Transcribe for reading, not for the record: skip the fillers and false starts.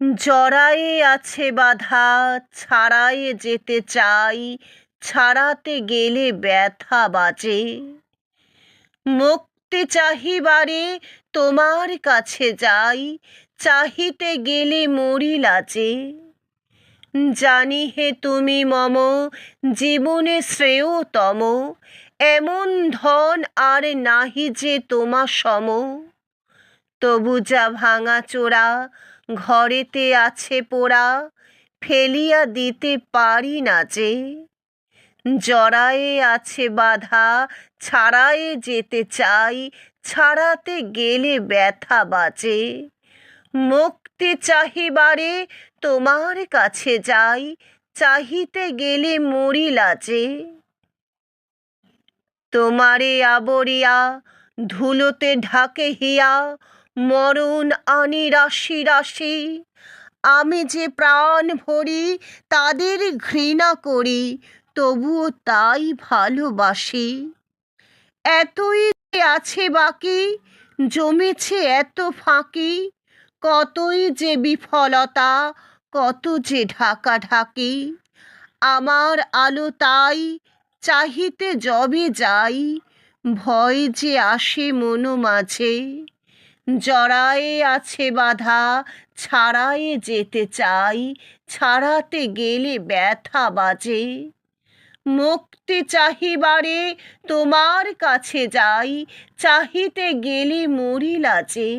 জড়ায়ে আছে বাধা, ছাড়ায়ে যেতে চাই, ছাড়াতে গেলে ব্যথা বাজে। মুক্তি চাহিবারে তোমার কাছে যাই, চাহিতে গেলে মরি লাজে। জানি হে তুমি মম জীবনে শ্রেয়তম, এমন ধন আর নাহি যে তোমা সম। তবু যা ভাঙা চোরা ঘরেতে আছে পোড়া, ফেলিয়া দিতে পারি না যে। জড়ায়ে আছে বাধা, ছাড়ায়ে যেতে চাই, ছাড়াতে গেলে ব্যথা বাজে। মুক্তি চাহিবারে তোমার কাছে যাই, চাহিতে গেলে মরি লাজে। তোমারে আবরিয়া ধুলোতে ঢাকে হিয়া, মরণ আনি রাশি রাশি। আমি যে প্রাণ ভরি তাদের ঘৃণা করি, তবুও তাই ভালোবাসি। এতই যে আছে বাকি, জমেছে এত ফাঁকি, কতই যে বিফলতা, কত যে ঢাকাঢাকি। আমার আলো তাই চাহিতে যবে যাই, ভয় যে আসে মনো মাঝে। জড়ায়ে আছে বাধা, ছাড়ায়ে যেতে চাই, ছাড়াতে গেলে ব্যথা বাজে। মুক্তি চাহিবারে তোমার কাছে যাই, চাহিতে গেলে মরি লাজে।